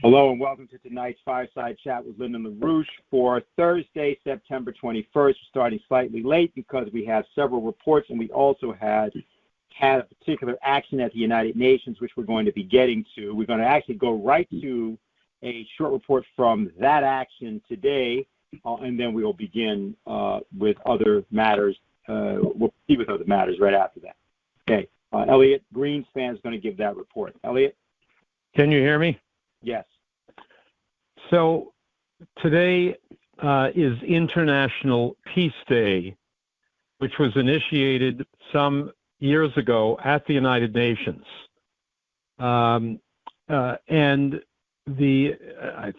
Hello and welcome to tonight's Fireside Chat with Lyndon LaRouche for Thursday, September 21st. We're starting slightly late because we have several reports and we also had a particular action at the United Nations, which we're going to be getting to. We're going to actually go right to a short report from that action today, and then we will begin with other matters. We'll proceed with other matters right after that. Okay. Elliot Greenspan is going to give that report. Elliot? Can you hear me? Yes. So today is International Peace Day, which was initiated some years ago at the United Nations. And I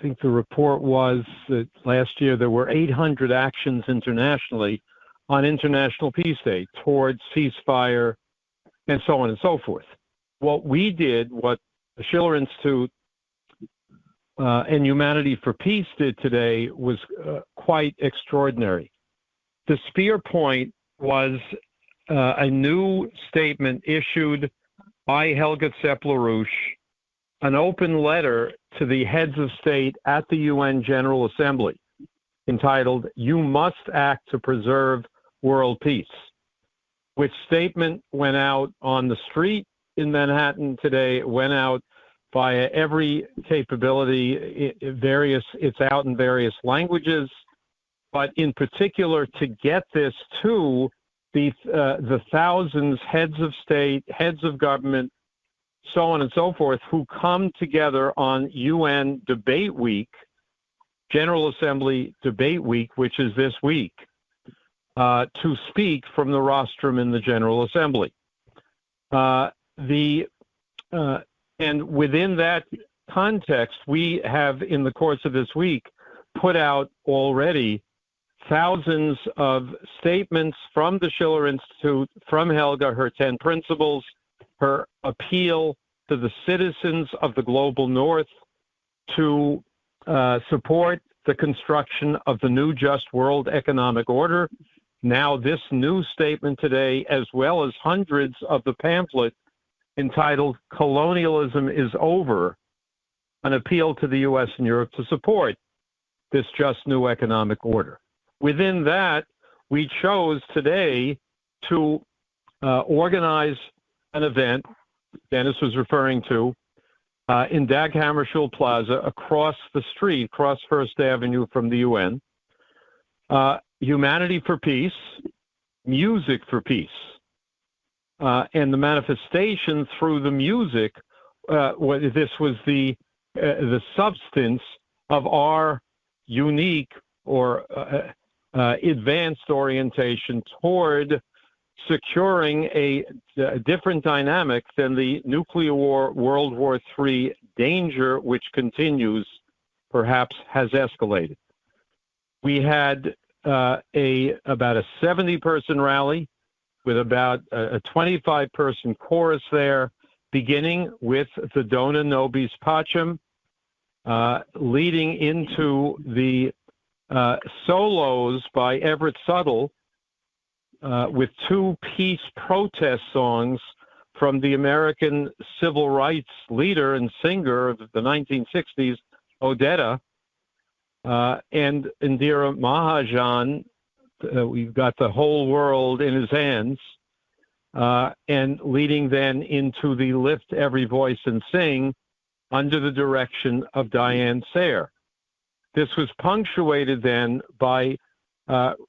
think the report was that last year there were 800 actions internationally on International Peace Day towards ceasefire and so on and so forth. What we did, what the Schiller Institute and Humanity for Peace did today was quite extraordinary. The spear point was a new statement issued by Helga Sepp-LaRouche, an open letter to the heads of state at the UN General Assembly entitled, "You Must Act to Preserve World Peace," which statement went out on the street in Manhattan today, went out via every capability. It's out in various languages, but in particular to get this to the thousands, heads of state, heads of government, so on and so forth, who come together on UN Debate Week, General Assembly Debate Week, which is this week, to speak from the rostrum in the General Assembly. And within that context, we have, in the course of this week, put out already thousands of statements from the Schiller Institute, from Helga, her 10 principles, her appeal to the citizens of the global north to support the construction of the new just world economic order. Now this new statement today, as well as hundreds of the pamphlet entitled "Colonialism is Over," an appeal to the U.S. and Europe to support this just new economic order. Within that, we chose today to organize an event Dennis was referring to in Dag Hammarskjöld Plaza across the street, across First Avenue from the UN. Humanity for Peace, Music for Peace. And the manifestation through the music, this was the substance of our unique or advanced orientation toward securing a different dynamic than the nuclear war, World War III danger, which continues, perhaps has escalated. We had about a 70-person rally with about a 25-person chorus there, beginning with the Dona Nobis Pacem, leading into the solos by Everett Suttle, with two peace protest songs from the American civil rights leader and singer of the 1960s, Odetta, and Indira Mahajan. We've got the whole world in his hands, and leading then into the Lift Every Voice and Sing under the direction of Diane Sayre. This was punctuated then by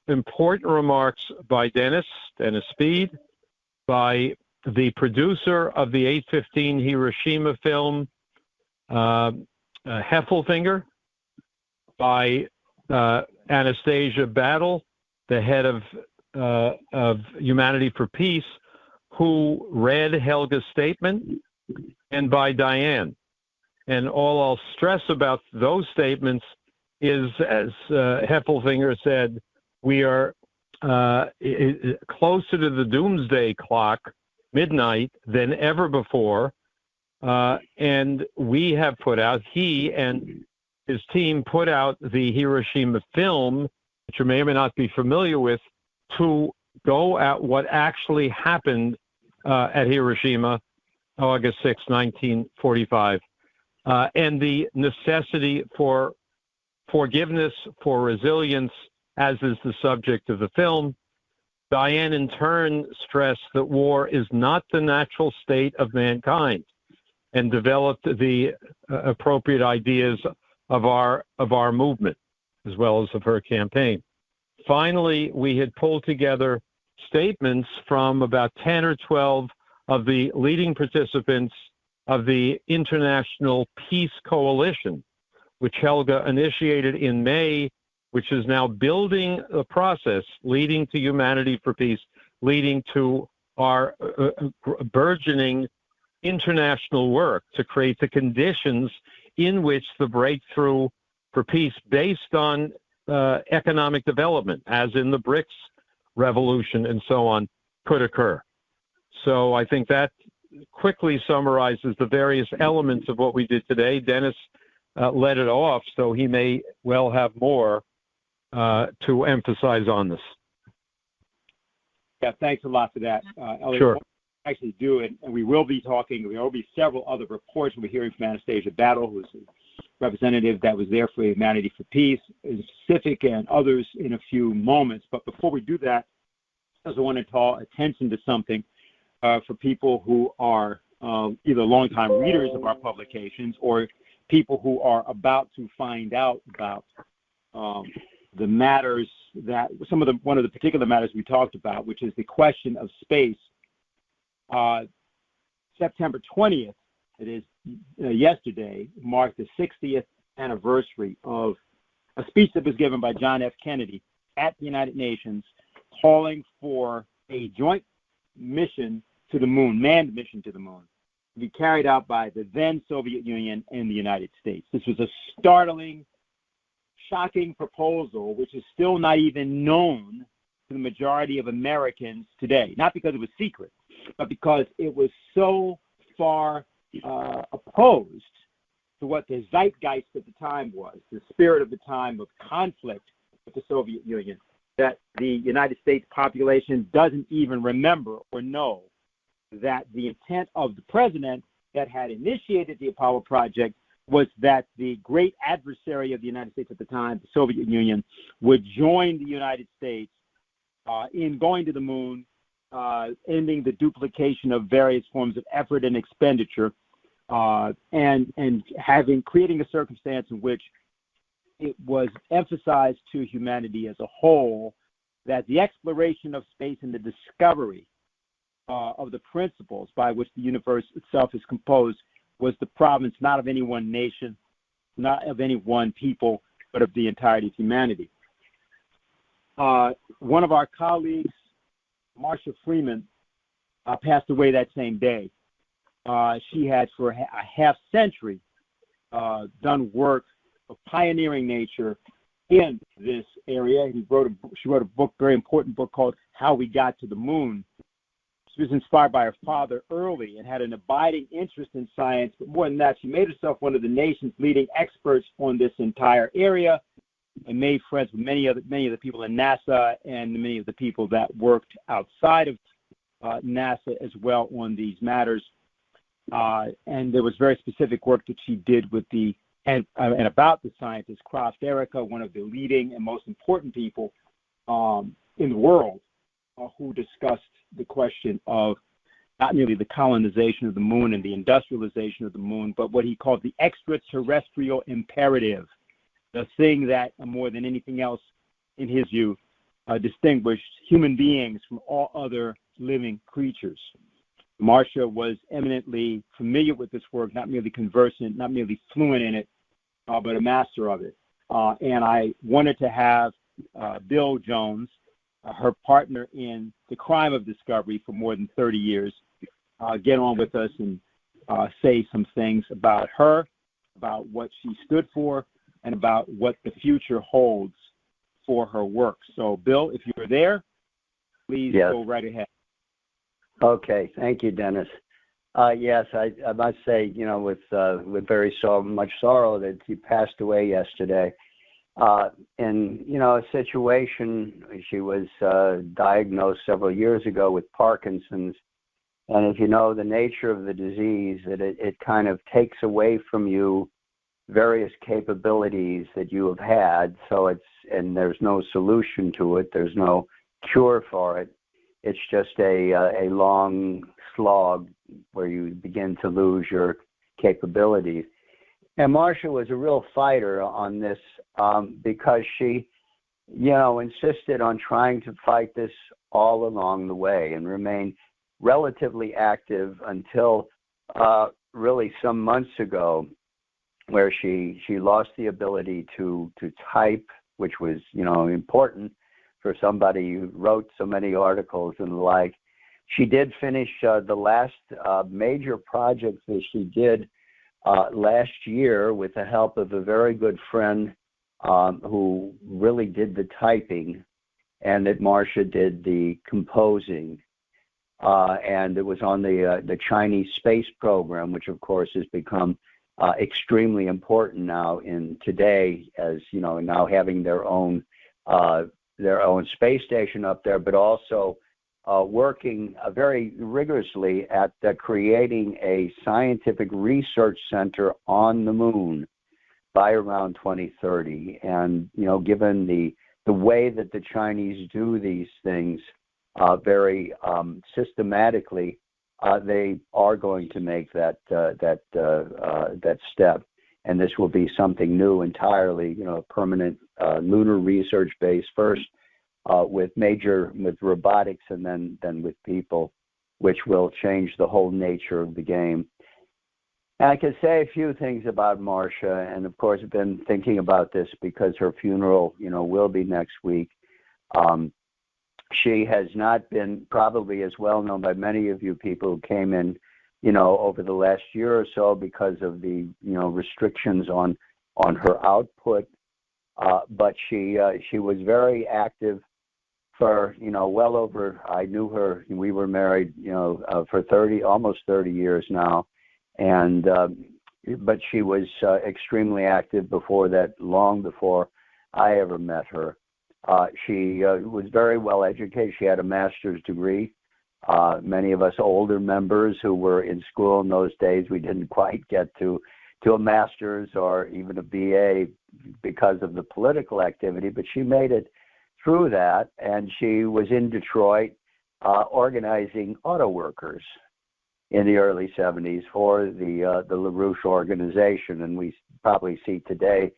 important remarks by Dennis Speed, by the producer of the 8/15 Hiroshima film, Heffelfinger, by Anastasia Battle, the head of Humanity for Peace, who read Helga's statement, and by Diane. And all I'll stress about those statements is, as Heffelfinger said, we are closer to the doomsday clock, midnight, than ever before. And we have put out, he and his team put out the Hiroshima film, which you may or may not be familiar with, to go at what actually happened at Hiroshima, August 6, 1945. and the necessity for forgiveness, for resilience, as is the subject of the film. Diane, in turn, stressed that war is not the natural state of mankind, and developed the appropriate ideas of our movement, as well as of her campaign. Finally, we had pulled together statements from about 10 or 12 of the leading participants of the International Peace Coalition, which Helga initiated in May, which is now building a process leading to Humanity for Peace, leading to our burgeoning international work to create the conditions in which the breakthrough for peace based on economic development, as in the BRICS revolution and so on, could occur. So I think that quickly summarizes the various elements of what we did today. Dennis led it off, so he may well have more to emphasize on this. Yeah, thanks a lot for that, Elliot. Sure. Actually do it, and we will be talking. There will be several other reports. We'll be hearing from Anastasia Battle, who's a representative that was there for Humanity for Peace, Pacific, and others in a few moments. But before we do that, I also want to call attention to something for people who are either longtime readers of our publications or people who are about to find out about the matters that one of the particular matters we talked about, which is the question of space. September 20th, it is yesterday, marked the 60th anniversary of a speech that was given by John F. Kennedy at the United Nations, calling for a joint mission to the moon, manned mission to the moon, to be carried out by the then Soviet Union and the United States. This was a startling, shocking proposal, which is still not even known to the majority of Americans today, not because it was secret, but because it was so far opposed to what the zeitgeist at the time was, the spirit of the time of conflict with the Soviet Union, that the United States population doesn't even remember or know that the intent of the president that had initiated the Apollo project was that the great adversary of the United States at the time, the Soviet Union, would join the United States in going to the moon, ending the duplication of various forms of effort and expenditure, and creating a circumstance in which it was emphasized to humanity as a whole that the exploration of space and the discovery of the principles by which the universe itself is composed was the province not of any one nation, not of any one people, but of the entirety of humanity. One of our colleagues, Marsha Freeman, passed away that same day. She had for a half century done work of pioneering nature in this area. She wrote a book, very important book called How We Got to the Moon. She was inspired by her father early and had an abiding interest in science, but more than that, she made herself one of the nation's leading experts on this entire area and made friends with many of the people in NASA and many of the people that worked outside of NASA as well on these matters. And there was very specific work that she did with and about the scientist Kraft Erica, one of the leading and most important people in the world who discussed the question of not merely the colonization of the moon and the industrialization of the moon, but what he called the extraterrestrial imperative, the thing that more than anything else, in his view, distinguished human beings from all other living creatures. Marsha was eminently familiar with this work, not merely conversant, not merely fluent in it, but a master of it. And I wanted to have Bill Jones, her partner in the crime of discovery for more than 30 years, get on with us and say some things about her, about what she stood for, and about what the future holds for her work. So, Bill, if you're there, please go right ahead. Okay, thank you, Dennis. Yes, I must say, with very much sorrow that he passed away yesterday. In a situation, she was diagnosed several years ago with Parkinson's, And if you know the nature of the disease, that it kind of takes away from you various capabilities that you have had. So and there's no solution to it. There's no cure for it. It's just a long slog where you begin to lose your capabilities. And Marsha was a real fighter on this because she, insisted on trying to fight this all along the way and remain relatively active until really some months ago, where she lost the ability to type, which was important for somebody who wrote so many articles and the like. She did finish the last major project that she did last year with the help of a very good friend who really did the typing, and that Marsha did the composing. And it was on the Chinese space program, which of course has become extremely important now in today, as now having their own space station up there, but also working very rigorously at creating a scientific research center on the moon by around 2030. And given the way that the Chinese do these things very systematically, they are going to make that step, and this will be something new entirely. Permanent lunar research base first, with robotics, and then with people, which will change the whole nature of the game. And I can say a few things about Marsha, and of course I've been thinking about this because her funeral, will be next week. She has not been probably as well known by many of you people who came in, over the last year or so because of the, restrictions on her output. But she was very active for, well over, I knew her, we were married, for almost 30 years now. And, but she was extremely active before that, long before I ever met her. She was very well educated. She had a master's degree. Many of us older members who were in school in those days, we didn't quite get to a master's or even a BA because of the political activity, but she made it through that, and she was in Detroit organizing auto workers in the early 70s for the LaRouche Organization. And we probably see today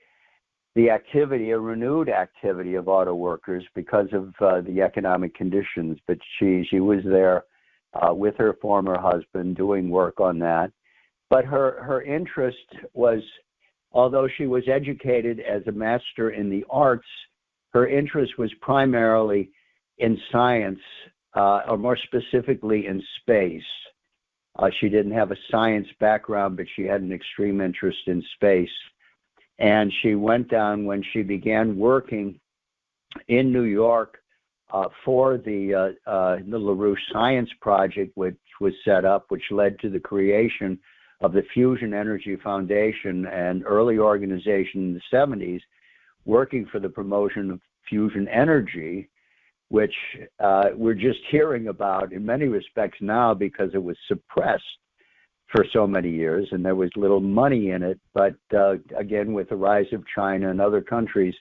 the activity, a renewed activity of auto workers because of the economic conditions. But she was there with her former husband doing work on that. But her interest was, although she was educated as a master in the arts, her interest was primarily in science, or more specifically in space. She didn't have a science background, but she had an extreme interest in space. And she went down when she began working in New York for the LaRouche Science Project, which was set up, which led to the creation of the Fusion Energy Foundation, an early organization in the 70s, working for the promotion of fusion energy, which we're just hearing about in many respects now because it was suppressed for so many years and there was little money in it. But again, with the rise of China and other countries,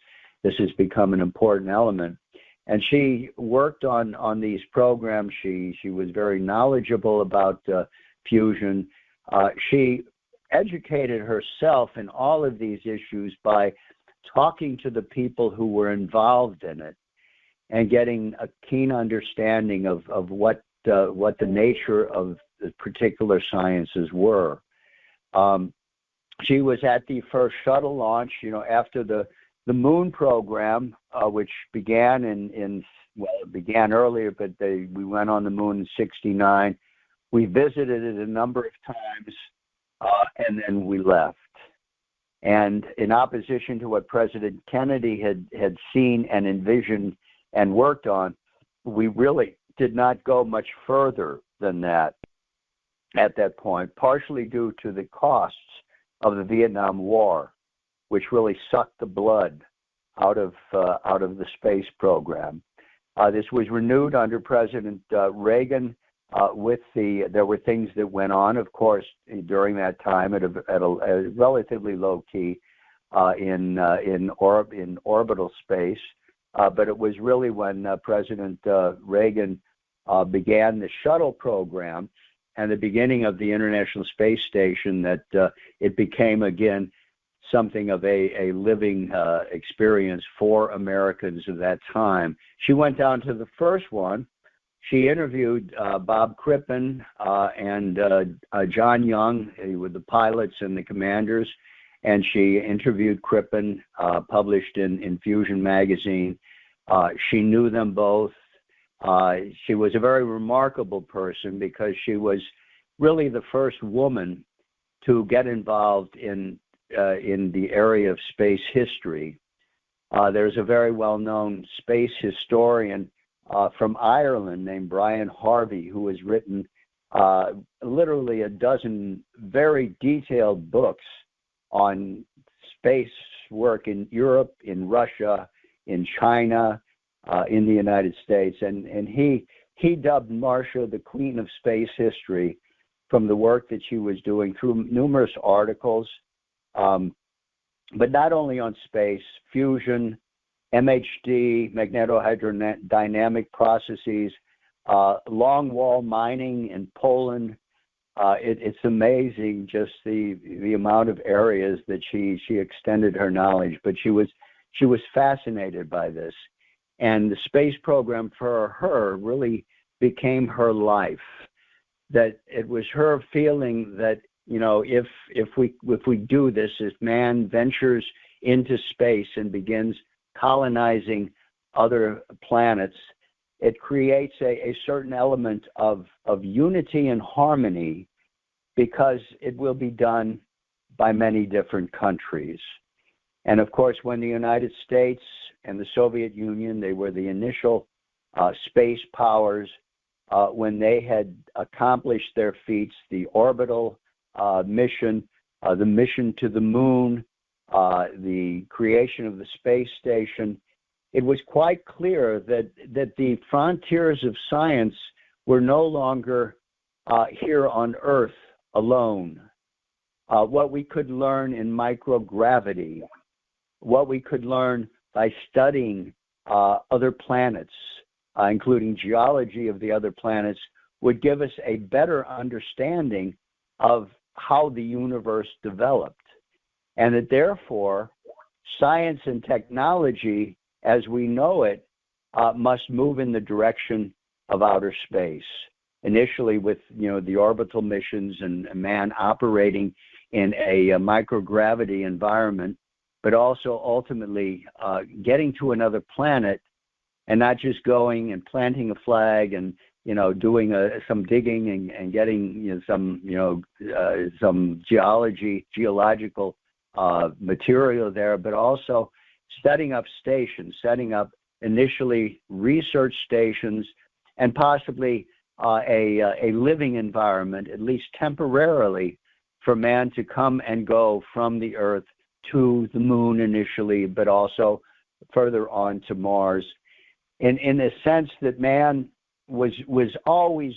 this has become an important element. And she worked on these programs. She was very knowledgeable about fusion. She educated herself in all of these issues by talking to the people who were involved in it and getting a keen understanding of what the nature of the particular sciences were. She was at the first shuttle launch, after the moon program, which began it began earlier, but we went on the moon in '69. We visited it a number of times, and then we left. And in opposition to what President Kennedy had seen and envisioned and worked on, we really did not go much further than that at that point, partially due to the costs of the Vietnam War, which really sucked the blood out of the space program. This was renewed under President Reagan there were things that went on, of course, during that time at a relatively low key in orbital space. But it was really when President Reagan began the shuttle program and the beginning of the International Space Station that it became again something of a living experience for Americans of that time. She went down to the first one. She interviewed Bob Crippen and John Young, were the pilots and the commanders, and she interviewed Crippen, published in Fusion magazine. She knew them both. She was a very remarkable person because she was really the first woman to get involved in the area of space history. There's a very well-known space historian from Ireland named Brian Harvey, who has written literally a dozen very detailed books on space work in Europe, in Russia, in China, in the United States. And he dubbed Marsha the Queen of Space History from the work that she was doing through numerous articles, but not only on space, fusion, MHD, magnetohydrodynamic processes, long wall mining in Poland. It's amazing just the amount of areas that she extended her knowledge, but she was fascinated by this. And the space program for her really became her life. That it was her feeling that, you know, if we do this, if man ventures into space and begins colonizing other planets, it creates a certain element of unity and harmony because it will be done by many different countries. And of course, when the United States and the Soviet Union, they were the initial space powers, when they had accomplished their feats, the orbital mission, the mission to the moon, the creation of the space station, it was quite clear that the frontiers of science were no longer here on Earth alone. What we could learn in microgravity, what we could learn by studying other planets, including geology of the other planets, would give us a better understanding of how the universe developed. And that therefore, science and technology, as we know it, must move in the direction of outer space. Initially with, the orbital missions and man operating in a microgravity environment, but also ultimately getting to another planet and not just going and planting a flag and, doing some digging and getting some geological material there, but also setting up stations, setting up initially research stations and possibly a living environment, at least temporarily, for man to come and go from the Earth to the moon initially, but also further on to Mars. In a sense that man was always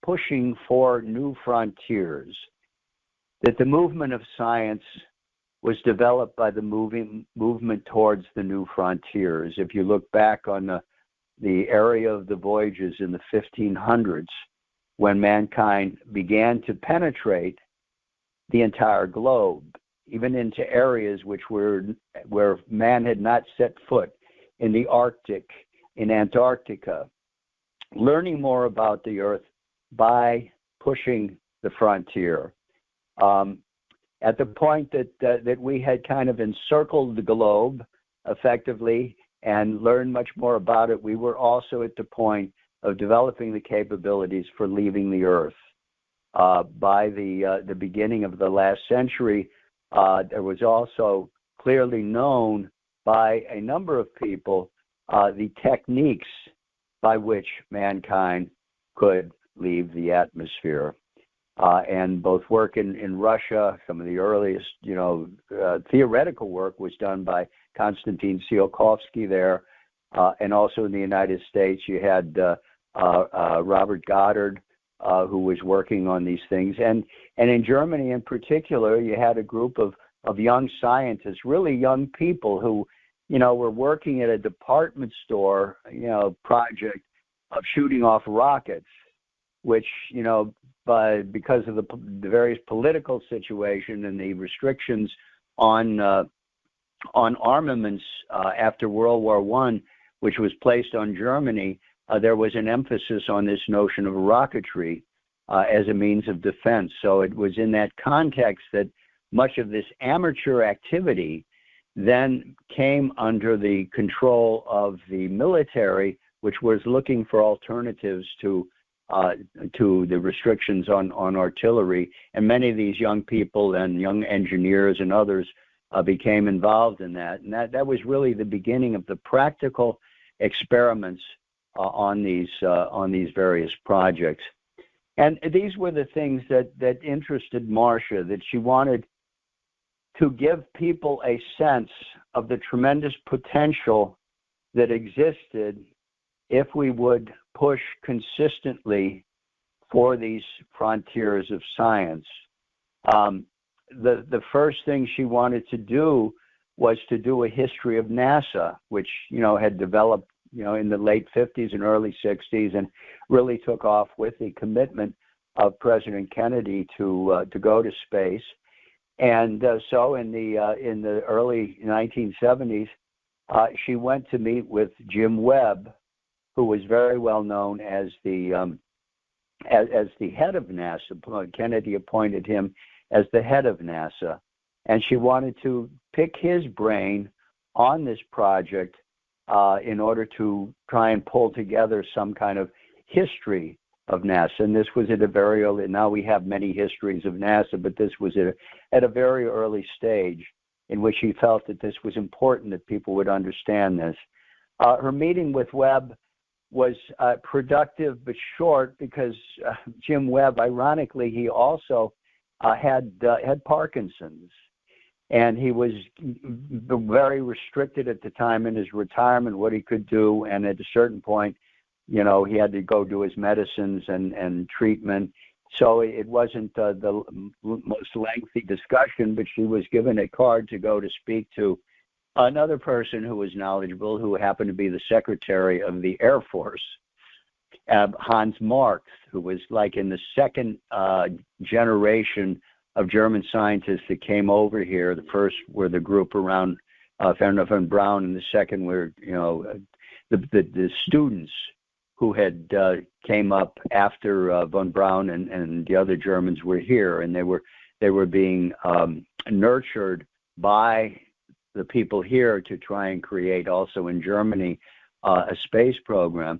pushing for new frontiers, that the movement of science was developed by the movement towards the new frontiers. If you look back on the area of the voyages in the 1500s, when mankind began to penetrate the entire globe, even into areas where man had not set foot, in the Arctic, in Antarctica, learning more about the Earth by pushing the frontier. At the point that we had kind of encircled the globe effectively and learned much more about it, we were also at the point of developing the capabilities for leaving the Earth. By the beginning of the last century, there was also clearly known by a number of people the techniques by which mankind could leave the atmosphere. And both work in Russia, some of the earliest, theoretical work was done by Konstantin Tsiolkovsky there. And also in the United States, you had Robert Goddard who was working on these things. And in Germany in particular, you had a group of young scientists, really young people who, were working at a department store, project of shooting off rockets, which, because of the various political situation and the restrictions on armaments after World War I, which was placed on Germany, there was an emphasis on this notion of rocketry as a means of defense. So it was in that context that much of this amateur activity then came under the control of the military, which was looking for alternatives to the restrictions on artillery. And many of these young people and young engineers and others became involved in that. And that was really the beginning of the practical experiments on these various projects. And these were the things that interested Marsha, that she wanted to give people a sense of the tremendous potential that existed if we would push consistently for these frontiers of science. The first thing she wanted to do was to do a history of NASA, which had developed in the late 50s and early 60s, and really took off with the commitment of President Kennedy to go to space. And so in the early 1970s, she went to meet with Jim Webb, who was very well known as the head of NASA. Kennedy appointed him as the head of NASA, and she wanted to pick his brain on this project in order to try and pull together some kind of history of NASA. And this was at a very early, now we have many histories of NASA, but this was at a very early stage in which he felt that this was important, that people would understand this. Her meeting with Webb was productive but short, because Jim Webb, ironically, he also had Parkinson's, and he was very restricted at the time in his retirement what he could do. And at a certain point, he had to go do his medicines and treatment. So it wasn't the most lengthy discussion, but she was given a card to go to speak to another person who was knowledgeable, who happened to be the Secretary of the Air Force, Hans Marx, who was like in the second generation of German scientists that came over here. The first were the group around Werner von Braun, and the second were, the students who had came up after von Braun and the other Germans were here, and they were being nurtured by the people here to try and create also in Germany a space program.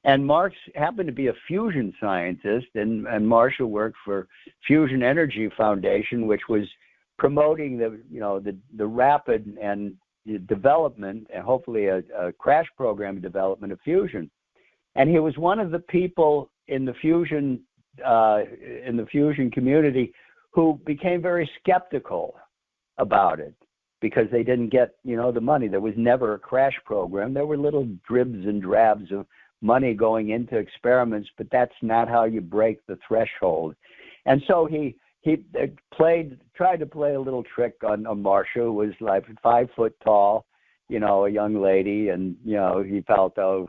And Marx happened to be a fusion scientist, and Marsha worked for Fusion Energy Foundation, which was promoting the rapid and development, and hopefully a crash program development of fusion. And he was one of the people in the fusion community who became very skeptical about it, because they didn't get the money. There was never a crash program. There were little dribs and drabs of money going into experiments, but that's not how you break the threshold. And so he tried to play a little trick on Marsha, who was like 5 foot tall, a young lady, and he felt, I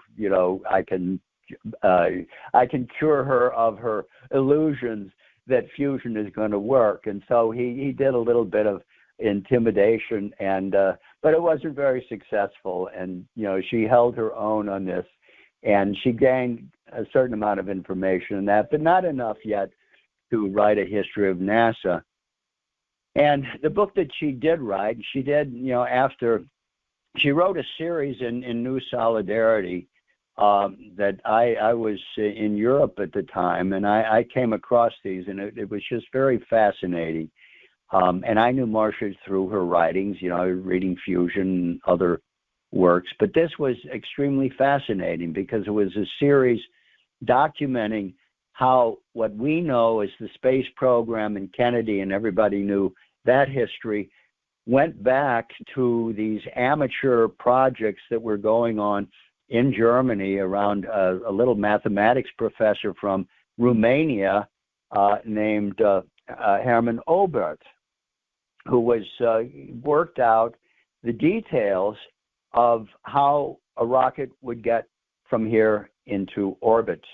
can cure her of her illusions that fusion is going to work. And so he did a little bit of intimidation, and but it wasn't very successful. And she held her own on this, and she gained a certain amount of information in that, but not enough yet to write a history of NASA. And the book that she did write, she did, after she wrote a series in New Solidarity that I was in Europe at the time, and I came across these, and it was just very fascinating. And I knew Marsha through her writings, reading Fusion and other works, but this was extremely fascinating because it was a series documenting how what we know as the space program and Kennedy, and everybody knew that history, went back to these amateur projects that were going on in Germany around a little mathematics professor from Romania named Herman Obert, who was worked out the details of how a rocket would get from here into orbit.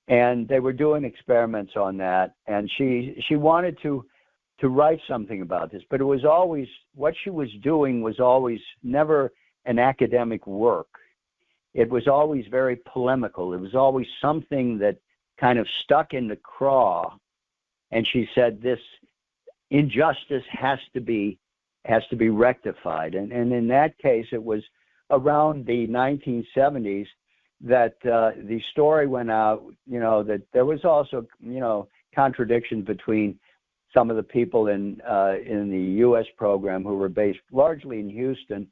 And they were doing experiments on that, and she wanted to write something about this, but it was always, what she was doing was always never an academic work. It was always very polemical. It was always something that kind of stuck in the craw, and she said this injustice has to be rectified. And in that case, it was around the 1970s that the story went out, that there was also, contradiction between some of the people in the U.S. program who were based largely in Houston,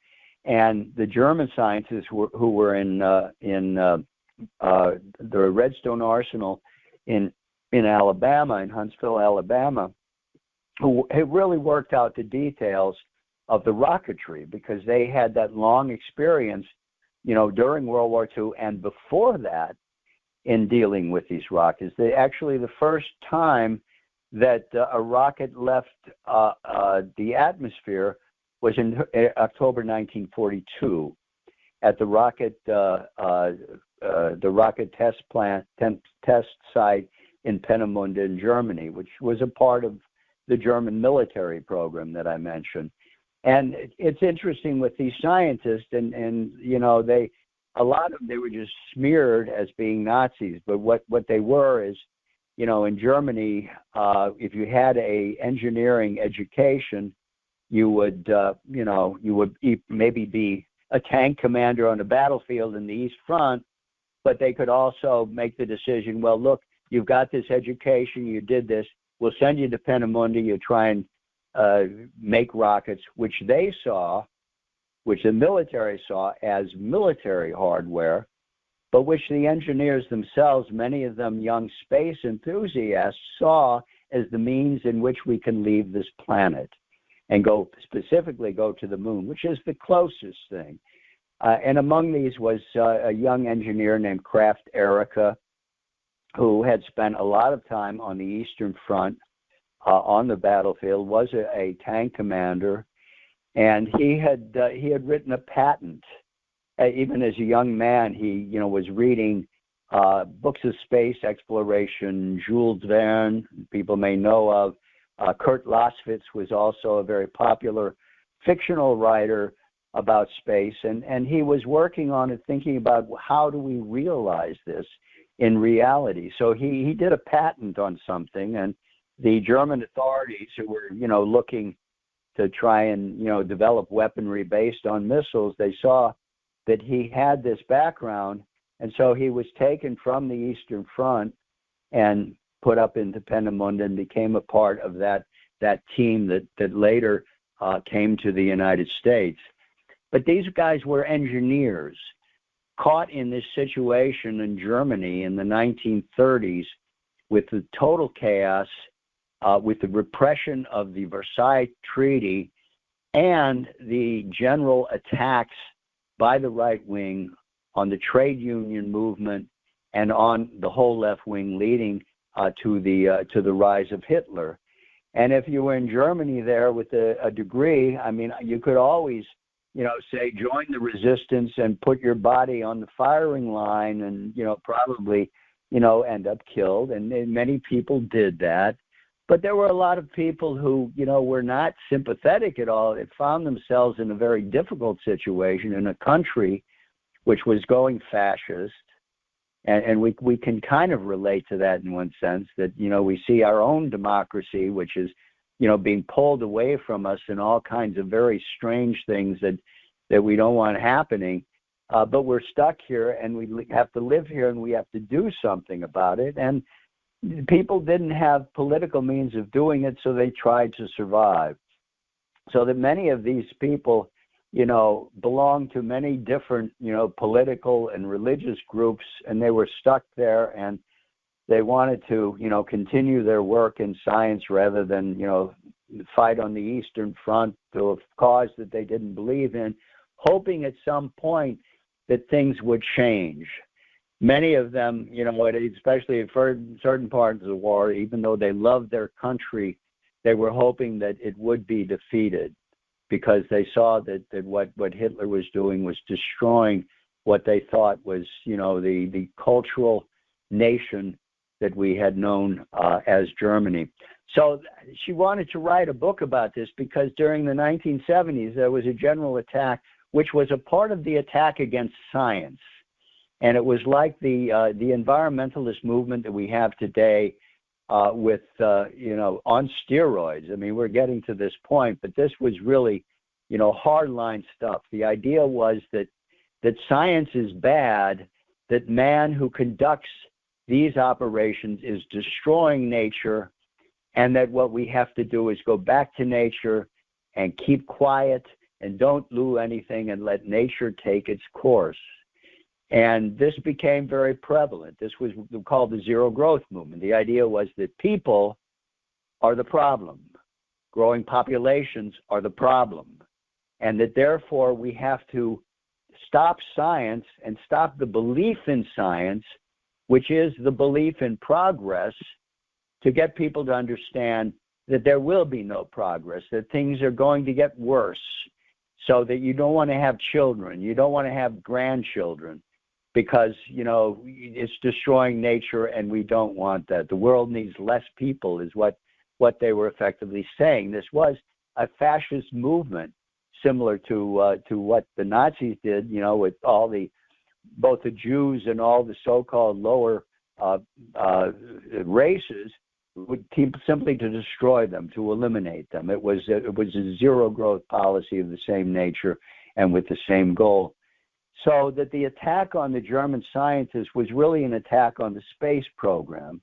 and the German scientists who were in the Redstone Arsenal in Alabama, in Huntsville, Alabama, who had really worked out the details of the rocketry, because they had that long experience, during World War II and before that in dealing with these rockets. The first time that a rocket left the atmosphere was in October 1942 at the rocket test site in Peenemünde in Germany, which was a part of the German military program that I mentioned. And it's interesting with these scientists, and a lot of them, they were just smeared as being Nazis, but what they were is, in Germany, if you had a engineering education, you would maybe be a tank commander on the battlefield in the East Front, but they could also make the decision, well, look, you've got this education, you did this, we'll send you to Peenemünde, you try and make rockets, which the military saw as military hardware, but which the engineers themselves, many of them young space enthusiasts, saw as the means in which we can leave this planet and specifically go to the moon, which is the closest thing. And among these was a young engineer named Kraft Erika, who had spent a lot of time on the Eastern Front, on the battlefield, was a tank commander, and he had written a patent. Even as a young man, he was reading books of space exploration. Jules Verne, people may know of. Kurt Laswitz was also a very popular fictional writer about space, and he was working on it, thinking about how do we realize this in reality. So he did a patent on something, and the German authorities, who were looking to try and develop weaponry based on missiles, they saw that he had this background, and so he was taken from the Eastern Front and put up into Peenemünde and became a part of that team that later came to the United States. But these guys were engineers caught in this situation in Germany in the 1930s with the total chaos, with the repression of the Versailles Treaty and the general attacks by the right wing on the trade union movement and on the whole left wing, leading to the rise of Hitler. And if you were in Germany there with a degree, I mean, you could always, say join the resistance and put your body on the firing line, and probably, end up killed. And many people did that. But there were a lot of people who, were not sympathetic at all. It found themselves in a very difficult situation in a country which was going fascist. And we can kind of relate to that in one sense, that, we see our own democracy, which is, being pulled away from us in all kinds of very strange things that we don't want happening. But we're stuck here, and we have to live here, and we have to do something about it. And people didn't have political means of doing it, so they tried to survive. So that many of these people, belonged to many different, political and religious groups, and they were stuck there, and they wanted to, continue their work in science rather than, fight on the Eastern Front to a cause that they didn't believe in, hoping at some point that things would change. many of them, especially in certain parts of the war, even though they loved their country, they were hoping that it would be defeated, because they saw that what Hitler was doing was destroying what they thought was, the cultural nation that we had known as Germany. So she wanted to write a book about this because during the 1970s, there was a general attack, which was a part of the attack against science. And it was like the environmentalist movement that we have today with, on steroids. I mean, we're getting to this point, but this was really, hardline stuff. The idea was that science is bad, that man who conducts these operations is destroying nature, and that what we have to do is go back to nature and keep quiet and don't do anything and let nature take its course. And this became very prevalent. This was called the zero growth movement. The idea was that people are the problem. Growing populations are the problem. And that therefore we have to stop science and stop the belief in science, which is the belief in progress, to get people to understand that there will be no progress, that things are going to get worse, so that you don't want to have children, you don't want to have grandchildren, because, it's destroying nature and we don't want that. The world needs less people is what they were effectively saying. This was a fascist movement similar to what the Nazis did, with all both the Jews and all the so-called lower races, would simply to destroy them, to eliminate them. It was a zero growth policy of the same nature and with the same goal. So that the attack on the German scientists was really an attack on the space program,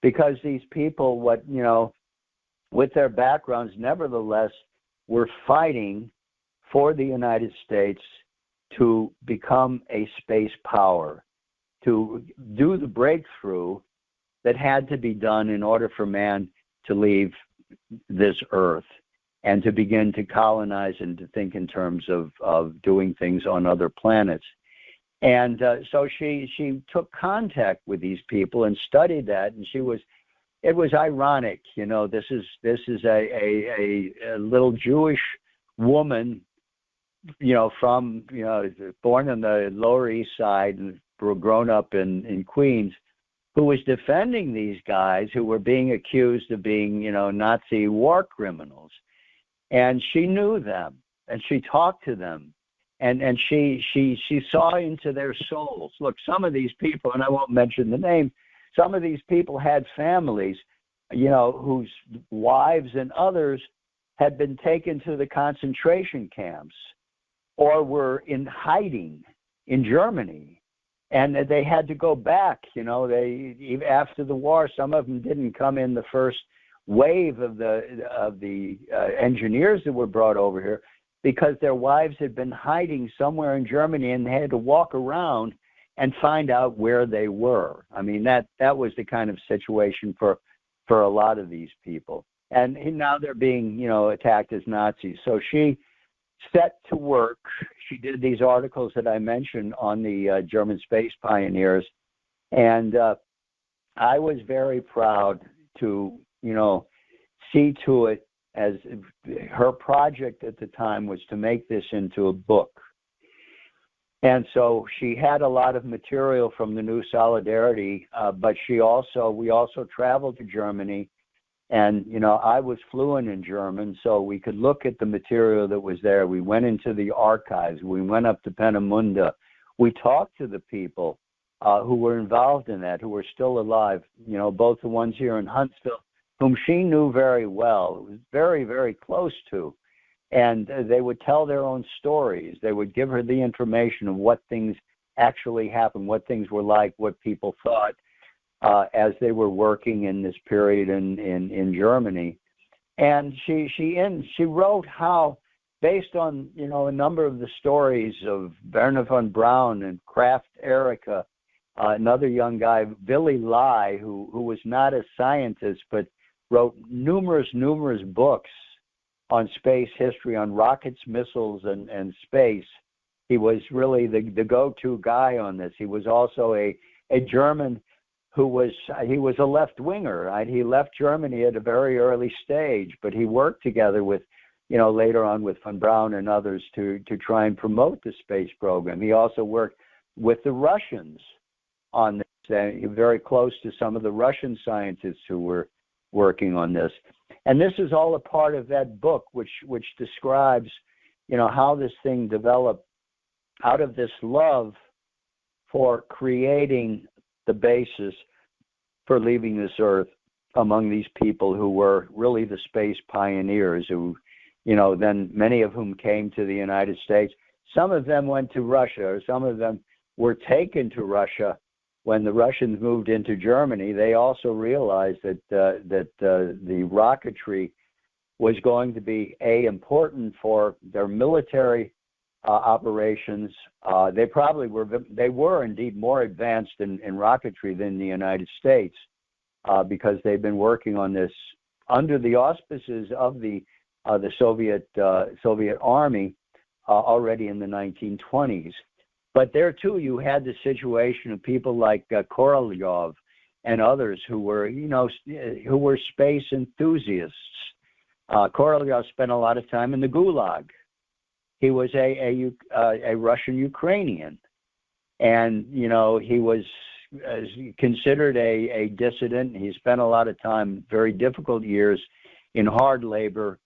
because these people, with their backgrounds, nevertheless, were fighting for the United States to become a space power, to do the breakthrough that had to be done in order for man to leave this earth and to begin to colonize and to think in terms of doing things on other planets. And so she took contact with these people and studied that, and it was ironic, this is a little Jewish woman, from, born on the Lower East Side and grown up in Queens, who was defending these guys who were being accused of being, Nazi war criminals. And she knew them, and she talked to them, and she saw into their souls. Look, some of these people, and I won't mention the name, some of these people had families, whose wives and others had been taken to the concentration camps or were in hiding in Germany. And they had to go back, after the war. Some of them didn't come in the first wave of the engineers that were brought over here, because their wives had been hiding somewhere in Germany, and they had to walk around and find out where they were. I mean, that was the kind of situation for a lot of these people. And now they're being, attacked as Nazis. So she set to work. She did these articles that I mentioned on the German space pioneers. And I was very proud to, see to it, as her project at the time was to make this into a book. And so she had a lot of material from the New Solidarity, but we also traveled to Germany. And, I was fluent in German, so we could look at the material that was there. We went into the archives. We went up to Peenemünde. We talked to the people who were involved in that, who were still alive, both the ones here in Huntsville, whom she knew very well, was very, very close to. And they would tell their own stories. They would give her the information of what things actually happened, what things were like, what people thought. As they were working in this period in Germany. And she wrote how, based on, a number of the stories of Werner von Braun and Kraft Erika, another young guy, Willy Lai, who was not a scientist, but wrote numerous books on space history, on rockets, missiles, and space. He was really the go-to guy on this. He was also a a German who was a left winger. Right? He left Germany at a very early stage, but he worked together with, later on with von Braun and others to try and promote the space program. He also worked with the Russians on this, very close to some of the Russian scientists who were working on this. And this is all a part of that book, which describes, how this thing developed out of this love for creating the basis for leaving this earth among these people who were really the space pioneers, who, then many of whom came to the United States. Some of them went to Russia, or some of them were taken to Russia. When the Russians moved into Germany, they also realized that the rocketry was going to be important for their military operations. They were indeed more advanced in rocketry than the United States because they've been working on this under the auspices of the Soviet Army already in the 1920s. But there too, you had the situation of people like Korolev and others who were space enthusiasts. Korolev spent a lot of time in the Gulag. He was a Russian Ukrainian, and he was considered a dissident. He spent a lot of time, very difficult years, in hard labor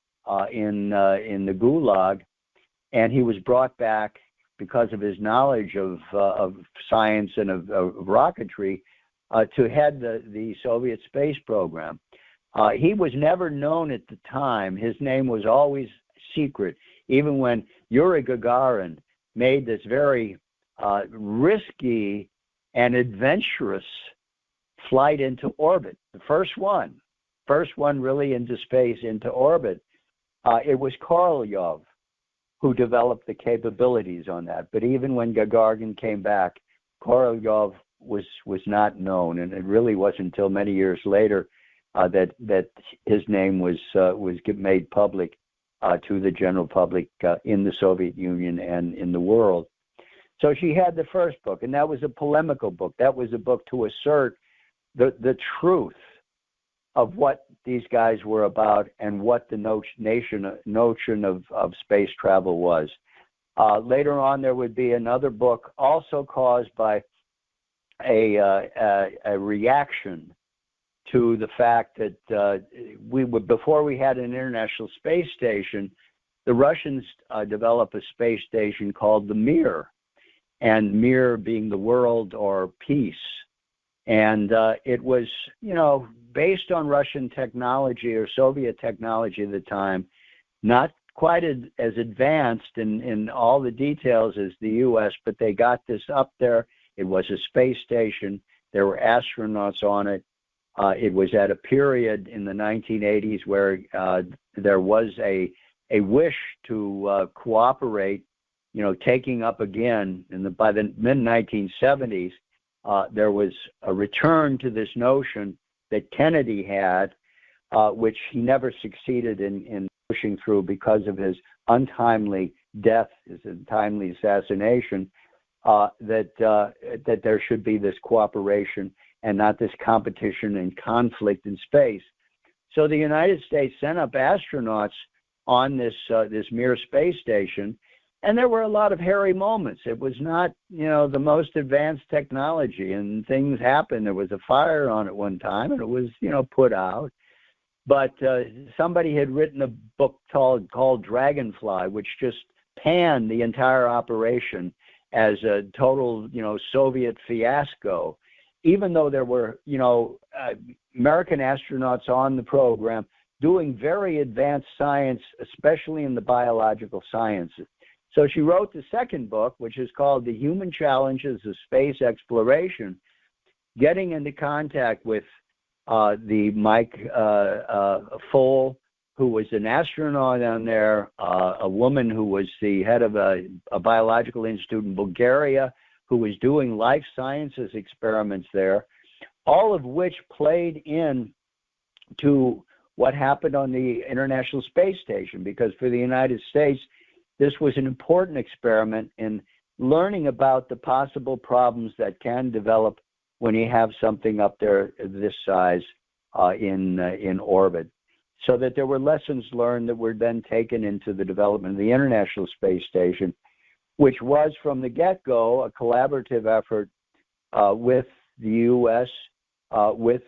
in the Gulag, and he was brought back because of his knowledge of science and of rocketry to head the Soviet space program. He was never known at the time. His name was always secret, even when Yuri Gagarin made this very risky and adventurous flight into orbit, the first one really into space, into orbit. It was Korolev who developed the capabilities on that. But even when Gagarin came back, Korolev was not known, and it really wasn't until many years later that his name was made public to the general public in the Soviet Union and in the world. So she had the first book, and that was a polemical book. That was a book to assert the truth of what these guys were about and what the notion of space travel was. Later on, there would be another book also caused by a reaction to the fact that before we had an International Space Station, the Russians developed a space station called the Mir, and Mir being the world or peace. And it was, based on Russian technology or Soviet technology at the time, not quite as advanced in all the details as the U.S., but they got this up there. It was a space station. There were astronauts on it. It was at a period in the 1980s where there was a wish to cooperate, taking up again. By the mid-1970s, there was a return to this notion that Kennedy had, which he never succeeded in pushing through because of his untimely death, his untimely assassination, that there should be this cooperation and not this competition and conflict in space. So the United States sent up astronauts on this Mir space station, and there were a lot of hairy moments. It was not, the most advanced technology, and things happened. There was a fire on it one time, and it was, put out. But somebody had written a book called Dragonfly, which just panned the entire operation as a total, Soviet fiasco, even though there were, American astronauts on the program doing very advanced science, especially in the biological sciences. So she wrote the second book, which is called The Human Challenges of Space Exploration, getting into contact with the Mike Foale, who was an astronaut down there, a woman who was the head of a biological institute in Bulgaria, who was doing life sciences experiments there, all of which played in to what happened on the International Space Station, because for the United States, this was an important experiment in learning about the possible problems that can develop when you have something up there this size in orbit. So that there were lessons learned that were then taken into the development of the International Space Station, which was from the get-go a collaborative effort with the U.S., with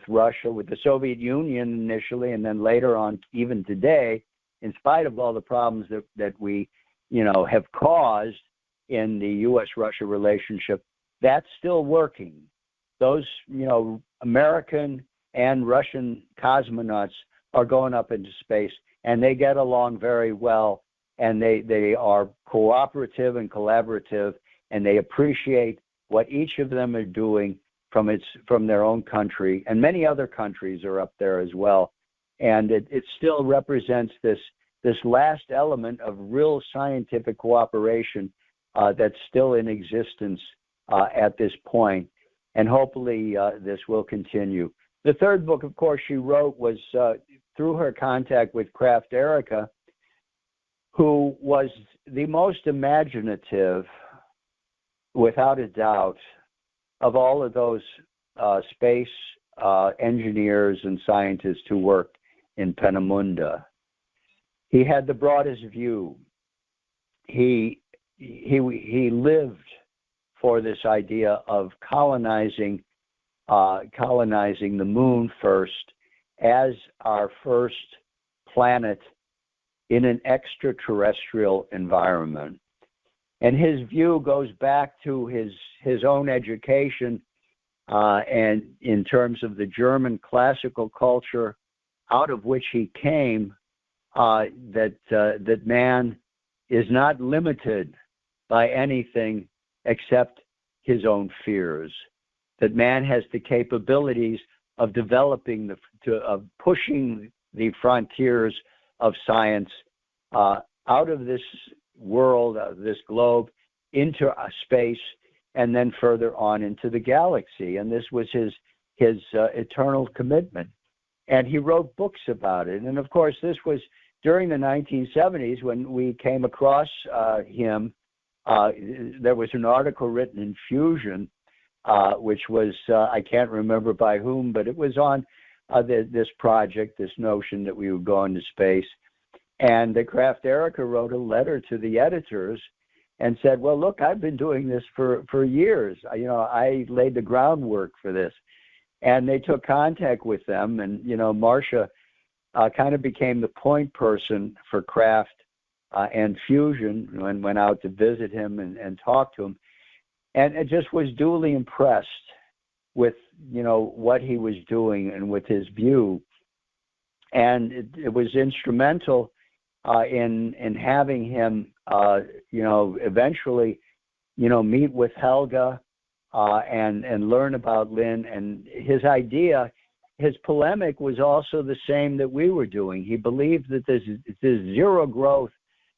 Russia, with the Soviet Union initially, and then later on, even today, in spite of all the problems that we, have caused in the U.S.-Russia relationship, that's still working. Those, American and Russian cosmonauts are going up into space, and they get along very well, and they are cooperative and collaborative, and they appreciate what each of them are doing from their own country, and many other countries are up there as well. And it still represents this last element of real scientific cooperation that's still in existence at this point, and hopefully this will continue. The third book, of course, she wrote was through her contact with Kraft Erica, who was the most imaginative, without a doubt, of all of those space engineers and scientists who worked in Peenemünde. He had the broadest view. He lived for this idea of colonizing the moon first as our first planet in an extraterrestrial environment. And his view goes back to his own education and in terms of the German classical culture out of which he came, that man is not limited by anything except his own fears. That man has the capabilities of developing, of pushing the frontiers of science out of this world, this globe, into space, and then further on into the galaxy. And this was his eternal commitment. And he wrote books about it. And of course, this was during the 1970s when we came across him. There was an article written in Fusion, which was, I can't remember by whom, but it was on this project, this notion that we would go into space. And the Kraft Erica wrote a letter to the editors and said, well, look, I've been doing this for years. I laid the groundwork for this. And they took contact with them. And, Marsha kind of became the point person for Kraft and Fusion, and went out to visit him and talk to him. And it just was duly impressed with, what he was doing and with his view. And it was instrumental in having him, eventually, meet with Helga and learn about Lynn. And his idea, his polemic was also the same that we were doing. He believed that this zero growth,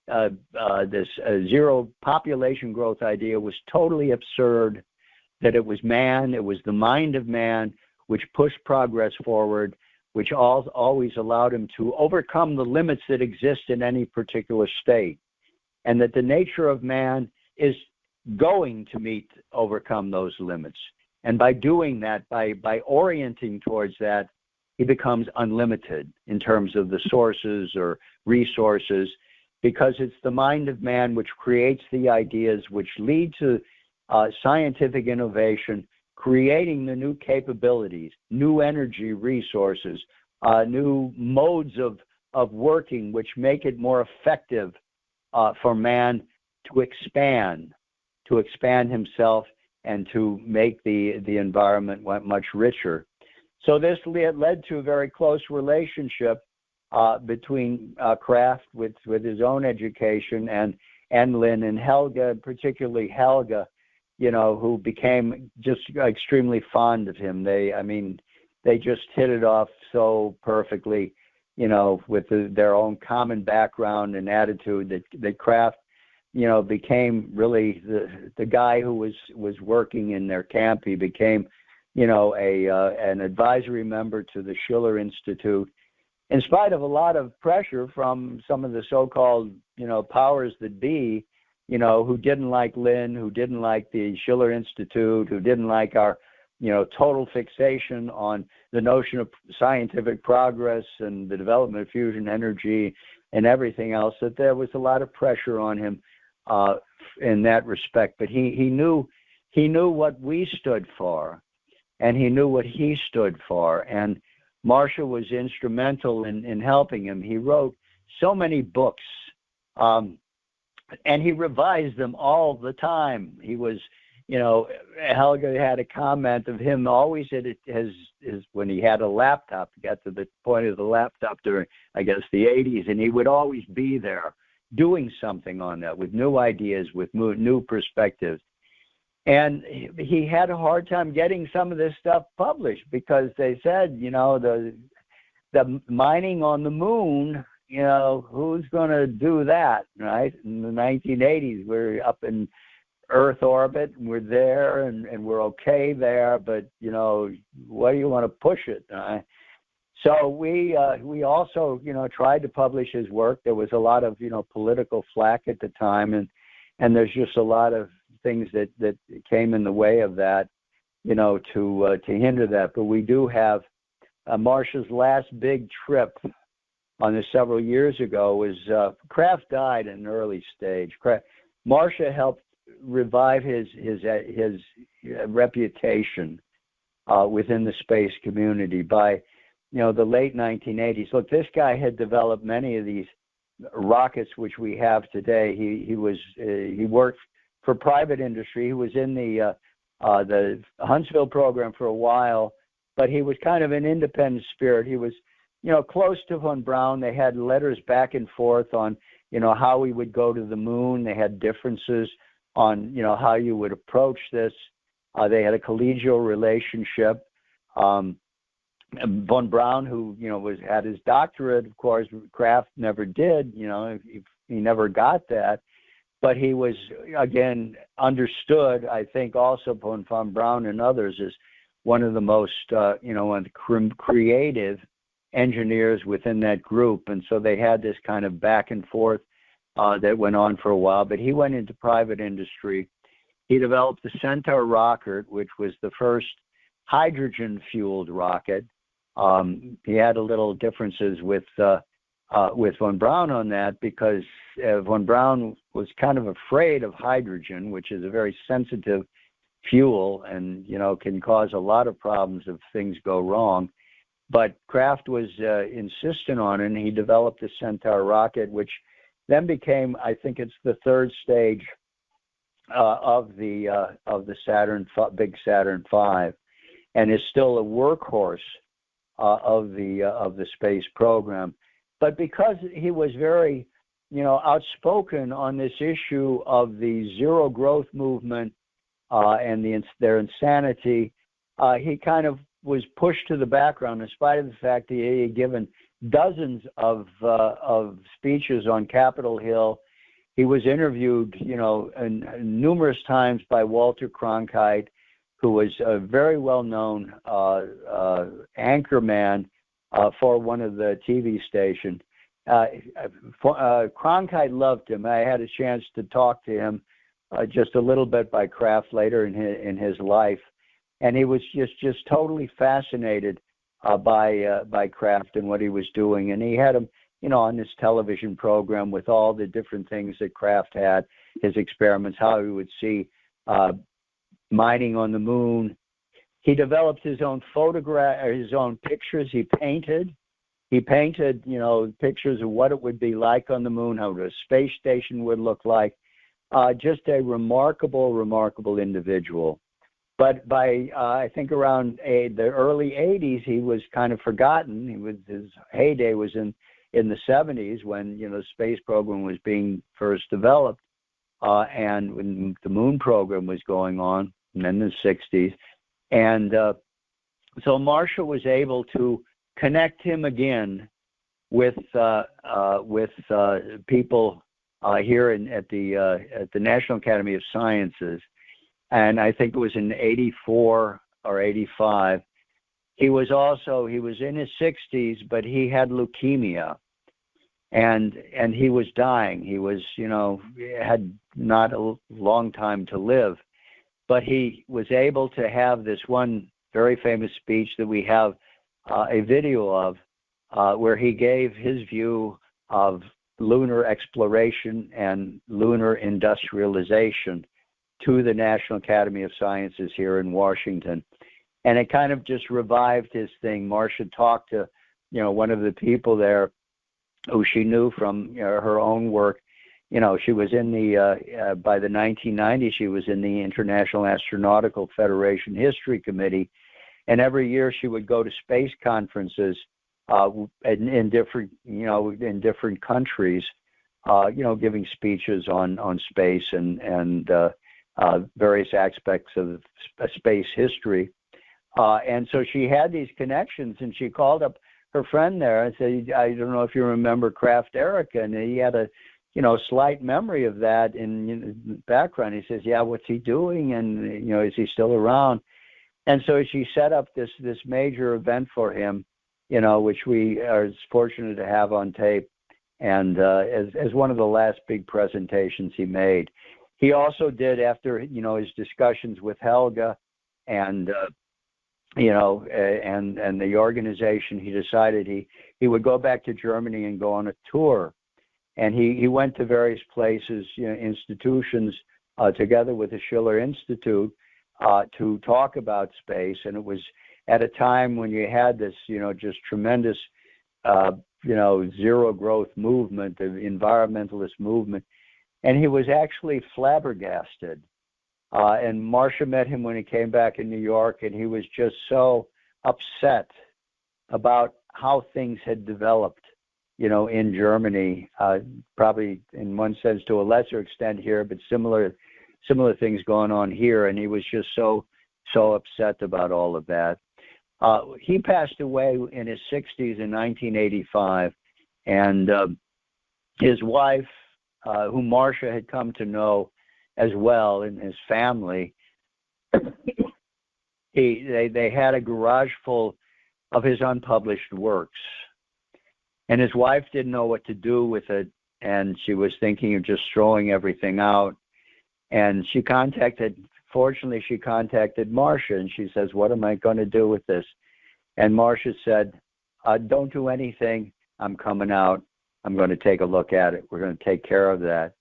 this zero population growth idea was totally absurd, that it was the mind of man which pushed progress forward, which always allowed him to overcome the limits that exist in any particular state, and that the nature of man is going to overcome those limits. And by doing that, by orienting towards that, he becomes unlimited in terms of the sources or resources, because it's the mind of man which creates the ideas which lead to scientific innovation, creating the new capabilities, new energy resources, new modes of working which make it more effective for man to expand himself and to make the environment much richer. So this led to a very close relationship between Kraft with his own education and Lynn and Helga, particularly Helga, who became just extremely fond of him. They just hit it off so perfectly, with their own common background and attitude that Kraft, became really the guy who was working in their camp. He became, an advisory member to the Schiller Institute, in spite of a lot of pressure from some of the so-called, powers that be, who didn't like Lynn, who didn't like the Schiller Institute, who didn't like our, total fixation on the notion of scientific progress and the development of fusion energy and everything else, that there was a lot of pressure on him in that respect. But he knew what we stood for, and he knew what he stood for. And Marsha was instrumental in helping him. He wrote so many books, and he revised them all the time. He was, Helga had a comment of him always at his when he had a laptop. He got to the point of the laptop during, I guess, the 80s, and he would always be there doing something on that with new ideas, with new perspectives. And he had a hard time getting some of this stuff published because they said, the mining on the moon, who's going to do that, right? In the 1980s, we're up in Earth orbit, and we're there, and we're okay there, but, what do you want to push it? So we also, tried to publish his work. There was a lot of, political flack at the time, and there's just a lot of things that came in the way of that, to hinder that. But we do have Marsha's last big trip on this several years ago was Kraft died at an early stage. Marsha helped revive his reputation within the space community by, the late 1980s. Look, this guy had developed many of these rockets which we have today. He worked for private industry. He was in the Huntsville program for a while, but he was kind of an independent spirit. He was, close to von Braun. They had letters back and forth on, how we would go to the moon. They had differences on, how you would approach this. They had a collegial relationship. Von Braun, who, had his doctorate, of course, Kraft never did, he never got that. But he was, again, understood, I think, also von Braun and others as one of the most, creative engineers within that group. And so they had this kind of back and forth that went on for a while. But he went into private industry. He developed the Centaur rocket, which was the first hydrogen-fueled rocket. He had a little differences with von Braun on that because von Braun was kind of afraid of hydrogen, which is a very sensitive fuel and, can cause a lot of problems if things go wrong. But Kraft was insistent on it, and he developed the Centaur rocket, which then became, I think it's the third stage of the big Saturn V, and is still a workhorse of the space program. But because he was very, outspoken on this issue of the zero growth movement and their insanity, he kind of was pushed to the background in spite of the fact that he had given dozens of speeches on Capitol Hill. He was interviewed, numerous times by Walter Cronkite, who was a very well-known anchorman for one of the TV stations. Cronkite loved him. I had a chance to talk to him just a little bit by Kraft later in his life, and he was just totally fascinated by Kraft and what he was doing. And he had him, on this television program with all the different things that Kraft had, his experiments, how he would see mining on the moon. He developed his own his own pictures. He painted, pictures of what it would be like on the moon, how a space station would look like. Just a remarkable individual. But by I think around the early 80s, he was kind of forgotten. His heyday was in the 70s when the space program was being first developed, and when the moon program was going on, and then the 60s. And so Marsha was able to connect him again with people here at the National Academy of Sciences. And I think it was in 84 or 85. He was in his 60s, but he had leukemia. and he was dying. He was, had not a long time to live, but he was able to have this one very famous speech that we have a video of, where he gave his view of lunar exploration and lunar industrialization to the National Academy of Sciences here in Washington. And it kind of just revived his thing. Marsha talked to, one of the people there who she knew from her own work. She was in the, by the 1990s, she was in the International Astronautical Federation History Committee. And every year she would go to space conferences in different, in different countries, giving speeches on space and various aspects of space history. And so she had these connections, and she called up her friend there and said, I don't know if you remember Kraft Erica, and he had a, slight memory of that in the background. He says, yeah, what's he doing? And, is he still around? And so she set up this major event for him, which we are fortunate to have on tape, and as one of the last big presentations he made. He also did, after, his discussions with Helga and and the organization, he decided he would go back to Germany and go on a tour. And he went to various places, institutions, together with the Schiller Institute, to talk about space. And it was at a time when you had this, just tremendous, zero growth movement, the environmentalist movement. And he was actually flabbergasted. And Marsha met him when he came back in New York, and he was just so upset about how things had developed, in Germany, probably in one sense to a lesser extent here, but similar things going on here. And he was just so upset about all of that. He passed away in his 60s in 1985, and his wife, whom Marsha had come to know as well, in his family, they had a garage full of his unpublished works, and his wife didn't know what to do with it, and she was thinking of just throwing everything out. And fortunately she contacted Marsha, and she says, what am I going to do with this? And Marsha said, don't do anything. I'm coming out. I'm going to take a look at it. We're going to take care of that.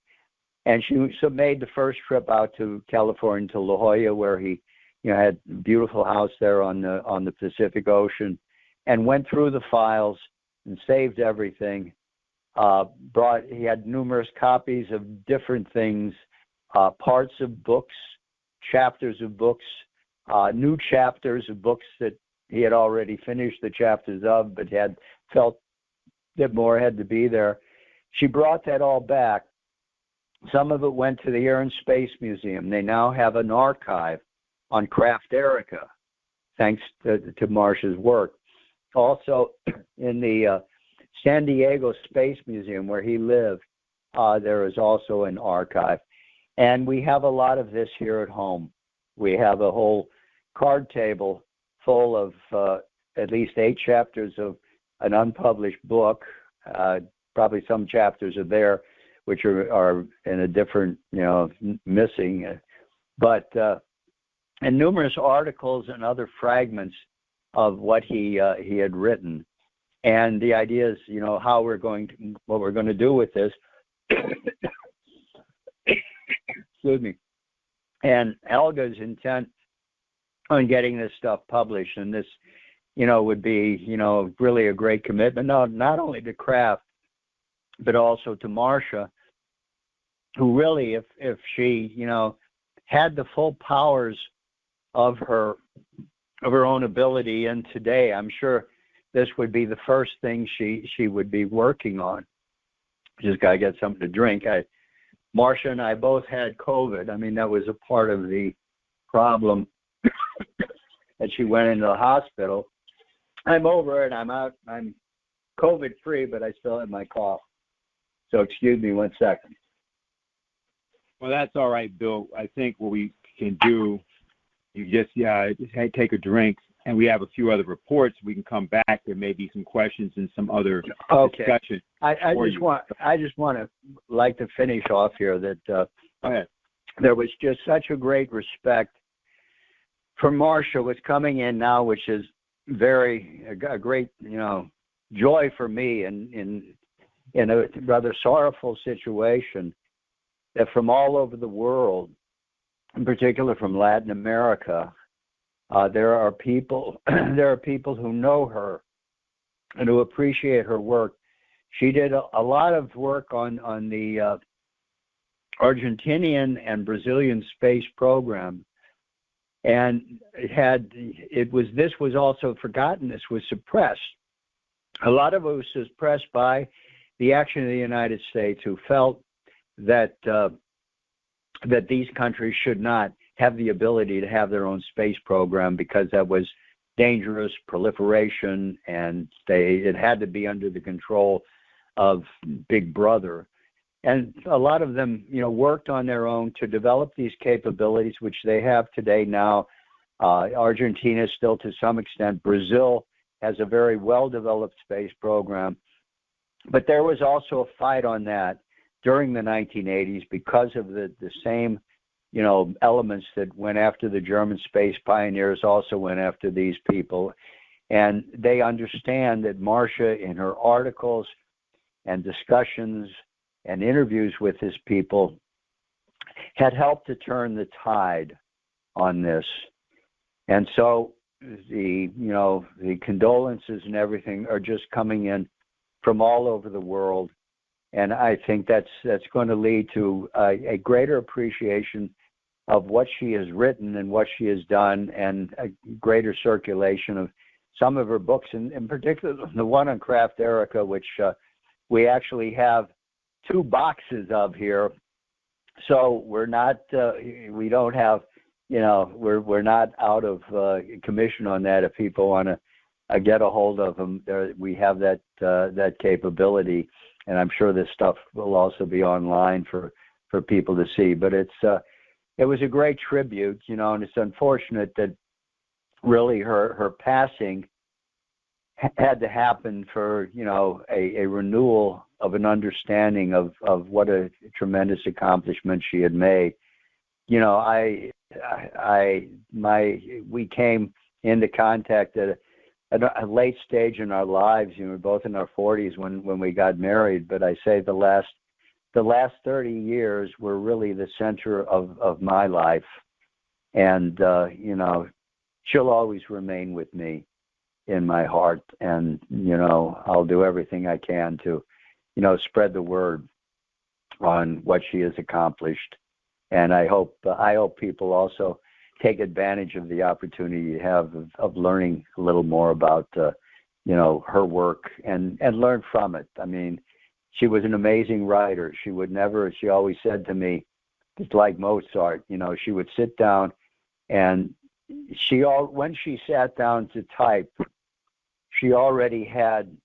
And she made the first trip out to California, to La Jolla, where he, had a beautiful house there on the Pacific Ocean, and went through the files and saved everything. He had numerous copies of different things, parts of books, chapters of books, new chapters of books that he had already finished the chapters of, but had felt that more had to be there. She brought that all back. Some of it went to the Air and Space Museum. They now have an archive on Kraft Erica, thanks to Marsha's work. Also, in the San Diego Space Museum, where he lived, there is also an archive. And we have a lot of this here at home. We have a whole card table full of at least 8 chapters of an unpublished book. Probably some chapters are there which are in a different, missing. But and numerous articles and other fragments of what he had written. And the idea is, what we're going to do with this. Excuse me. And Helga's intent on getting this stuff published, and this, would be, really a great commitment, not only to Kraft, but also to Marsha, who really, if she, had the full powers of her own ability, and today, I'm sure this would be the first thing she would be working on. Just gotta get something to drink. Marsha and I both had COVID. I mean, that was a part of the problem that she went into the hospital. I'm over it. I'm out. I'm COVID-free, but I still have my cough. So excuse me 1 second. Well, that's all right, Bill. I think what we can do, you just take a drink. and we have a few other reports. We can come back. There may be some questions and some other discussion. I just want to like to finish off here that Go ahead. There was just such a great respect for Marsha was coming in now, which is a great joy for me in a rather sorrowful situation, that from all over the world, in particular from Latin America, there are people who know her and who appreciate her work. She did a lot of work on the Argentinian and Brazilian space program, and this was also forgotten. This was suppressed. A lot of it was suppressed by the action of the United States, who felt that these countries should not have the ability to have their own space program because that was dangerous proliferation, and it had to be under the control of Big Brother. And a lot of them, worked on their own to develop these capabilities, which they have today now. Argentina still to some extent. Brazil has a very well-developed space program. But there was also a fight on that during the 1980s because of the same, elements that went after the German space pioneers also went after these people. And they understand that Marsha, in her articles and discussions and interviews with his people, had helped to turn the tide on this. And so the condolences and everything are just coming in from all over the world. And I think that's going to lead to a greater appreciation of what she has written and what she has done, and a greater circulation of some of her books, and in particular the one on Craft Erica, which we actually have 2 boxes of here. So we're not, we don't have, we're not out of commission on that. If people want to get a hold of them, we have that capability, and I'm sure this stuff will also be online for people to see. But it was a great tribute, and it's unfortunate that really her passing had to happen for a renewal of an understanding of what a tremendous accomplishment she had made. We came into contact at a late stage in our lives. We're both in our 40s when we got married, but I say the last 30 years were really the center of my life, and she'll always remain with me in my heart, and I'll do everything I can to spread the word on what she has accomplished. And I hope people also take advantage of the opportunity you have of learning a little more about her work and learn from it. I mean, she was an amazing writer. She always said to me, it's like Mozart, she would sit down, and when she sat down to type, she already had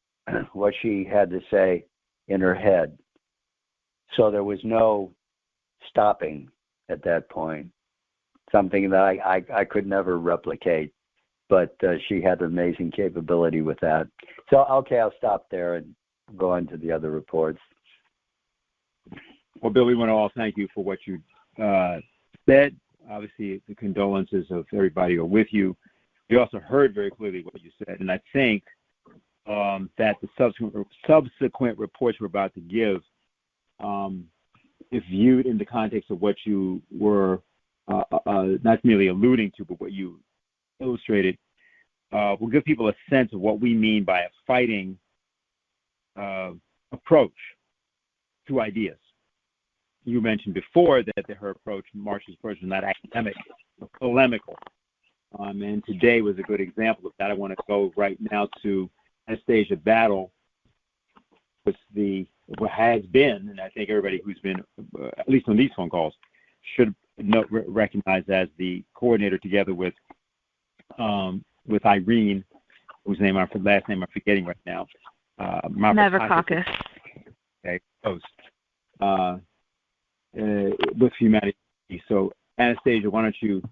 what she had to say in her head. So there was no stopping at that point, something that I could never replicate, but she had amazing capability with that. So, okay, I'll stop there and go on to the other reports. Well, Bill, we want to all thank you for what you said. Obviously, the condolences of everybody are with you. We also heard very clearly what you said, and I think that the subsequent reports we're about to give, if viewed in the context of what you were not merely alluding to, but what you illustrated, will give people a sense of what we mean by a fighting approach to ideas. You mentioned before that Marsha's approach was not academic, but polemical. And today was a good example of that. I want to go right now to Anastasia Battle, with what has been, and I think everybody who's been, at least on these phone calls, should recognize as the coordinator together with Irene, whose last name I'm forgetting right now. Navratilakis. Okay, host. With humanity. So, Anastasia, why don't you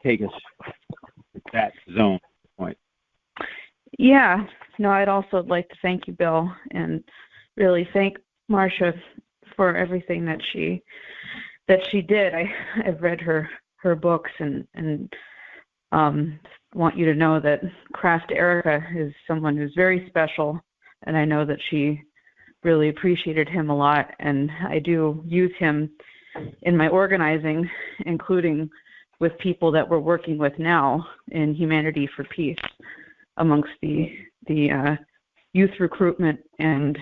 take us to that zone point. Yeah. No, I'd also like to thank you, Bill, and really thank Marsha for everything that she did. I've read her books and want you to know that Craft Erica is someone who's very special, and I know that she really appreciated him a lot, and I do use him in my organizing, including with people that we're working with now in Humanity for Peace, amongst the youth recruitment and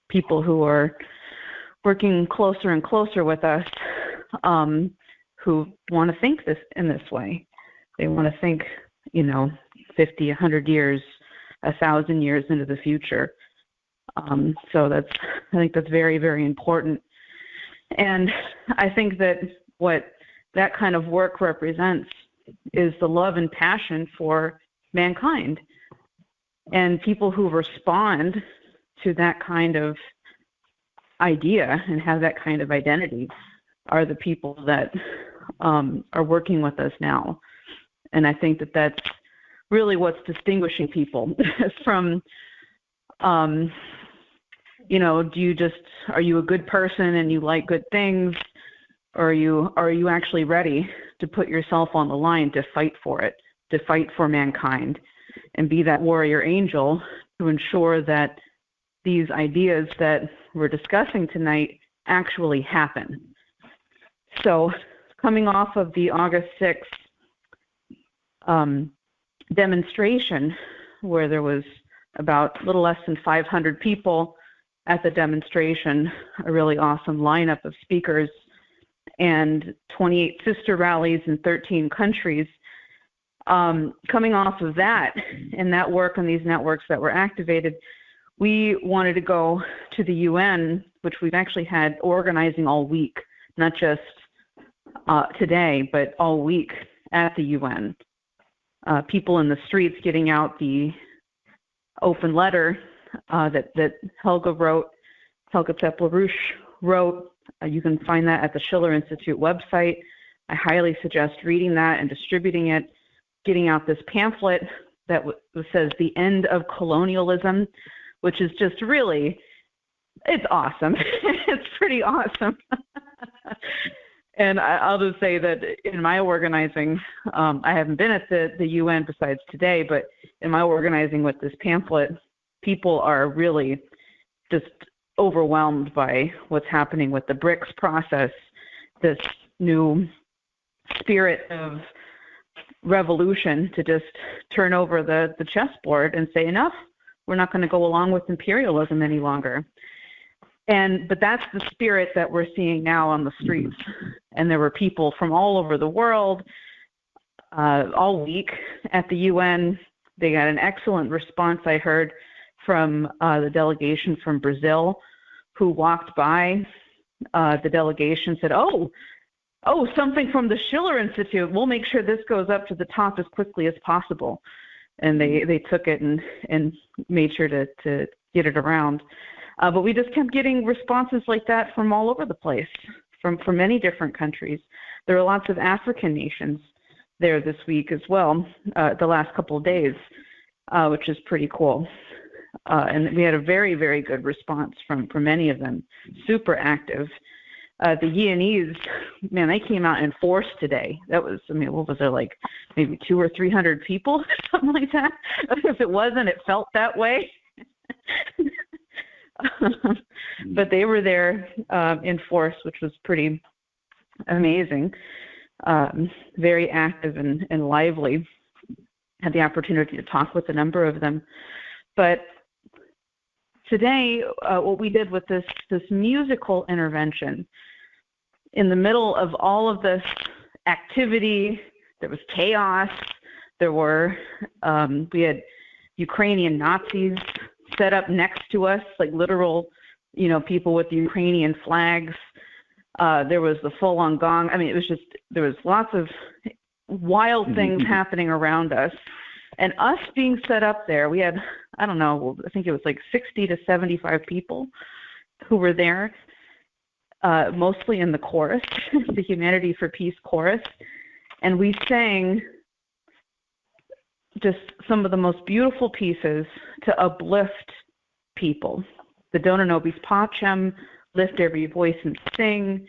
people who are working closer and closer with us, who want to think in this way. They want to think, 50, 100 years, 1,000 years into the future. So I think that's very, very important. And I think that what that kind of work represents is the love and passion for mankind. And people who respond to that kind of idea and have that kind of identity are the people that are working with us now. And I think that that's really what's distinguishing people from, are you a good person and you like good things, or are you actually ready to put yourself on the line to fight for it, to fight for mankind, and be that warrior angel to ensure that these ideas that we're discussing tonight actually happen. So coming off of the August 6th demonstration, where there was about a little less than 500 people at the demonstration, a really awesome lineup of speakers, and 28 sister rallies in 13 countries. Coming off of that and that work on these networks that were activated, we wanted to go to the UN, which we've actually had organizing all week, not just today, but all week at the UN. People in the streets getting out the open letter that Helga wrote, Helga LaRouche wrote. You can find that at the Schiller Institute website. I highly suggest reading that and distributing it, getting out this pamphlet that says The End of Colonialism, which is just really, it's awesome. It's pretty awesome. And I'll just say that in my organizing, I haven't been at the UN besides today, but in my organizing with this pamphlet, people are really just overwhelmed by what's happening with the BRICS process, this new spirit of revolution to just turn over the chessboard and say, enough, we're not going to go along with imperialism any longer. But that's the spirit that we're seeing now on the streets. And there were people from all over the world all week at the UN. They got an excellent response, I heard, from the delegation from Brazil, who walked by the delegation, said, oh, something from the Schiller Institute. We'll make sure this goes up to the top as quickly as possible. And they took it and made sure to get it around. But we just kept getting responses like that from all over the place, from many different countries. There are lots of African nations there this week as well, the last couple of days, which is pretty cool. And we had a very, very good response from many of them, super active. The Guyanese, man, they came out in force today. That was, what was there, like maybe 200 or 300 people, something like that? If it wasn't, it felt that way. But they were there in force, which was pretty amazing. Very active and lively. Had the opportunity to talk with a number of them. But today, what we did with this musical intervention, in the middle of all of this activity, there was chaos. There were, we had Ukrainian Nazis set up next to us, like literal, people with the Ukrainian flags. There was the full-on gong. It was just, there was lots of wild things happening around us. And us being set up there, we had, I don't know, I think it was like 60 to 75 people who were there, mostly in the chorus, the Humanity for Peace chorus. And we sang just some of the most beautiful pieces to uplift people. The Dona Nobis Pacem, Lift Every Voice and Sing,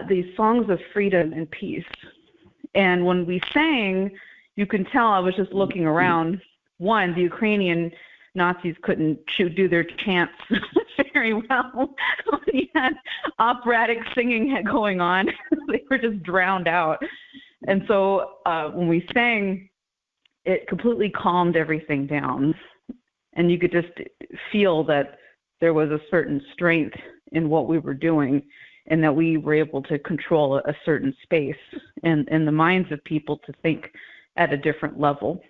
these songs of freedom and peace. And when we sang, you can tell I was just looking around. One, the Ukrainian Nazis couldn't do their chants very well. We had operatic singing going on. They were just drowned out. And so when we sang, it completely calmed everything down. And you could just feel that there was a certain strength in what we were doing, and that we were able to control a certain space and the minds of people to think at a different level.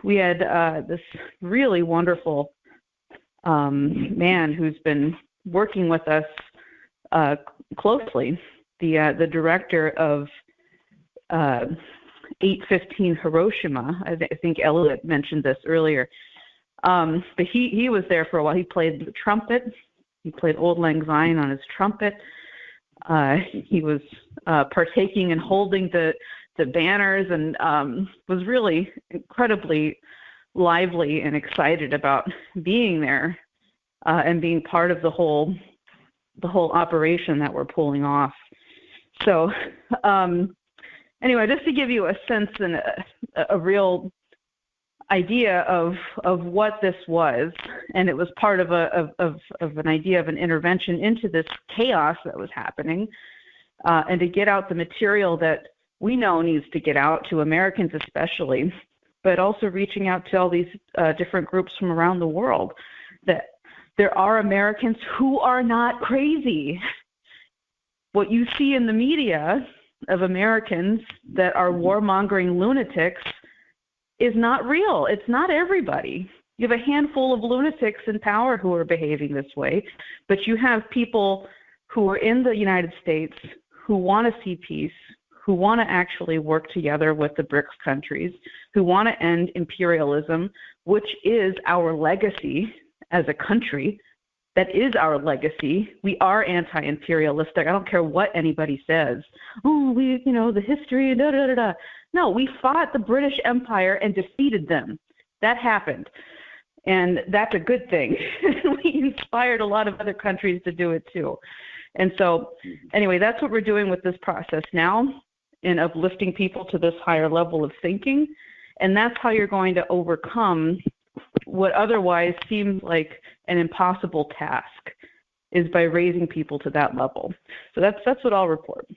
We had this really wonderful man who's been working with us closely, the director of 815 Hiroshima. I think Elliot mentioned this earlier. But he was there for a while. He played the trumpet. He played Auld Lang Syne on his trumpet. He was partaking and holding the banners, and was really incredibly lively and excited about being there and being part of the whole operation that we're pulling off. So anyway, just to give you a sense and a real idea of what this was, and it was part of an idea of an intervention into this chaos that was happening, and to get out the material that we know needs to get out to Americans especially, but also reaching out to all these different groups from around the world, that there are Americans who are not crazy. What you see in the media of Americans that are warmongering lunatics is not real. It's not everybody. You have a handful of lunatics in power who are behaving this way, but you have people who are in the United States who want to see peace, who want to actually work together with the BRICS countries, who want to end imperialism, which is our legacy as a country. That is our legacy. We are anti-imperialistic. I don't care what anybody says. Oh, the history, da da da da. No, we fought the British Empire and defeated them. That happened. And that's a good thing. We inspired a lot of other countries to do it too. And so, anyway, that's what we're doing with this process now, in uplifting people to this higher level of thinking. And that's how you're going to overcome what otherwise seems like an impossible task, is by raising people to that level. So that's what I'll report.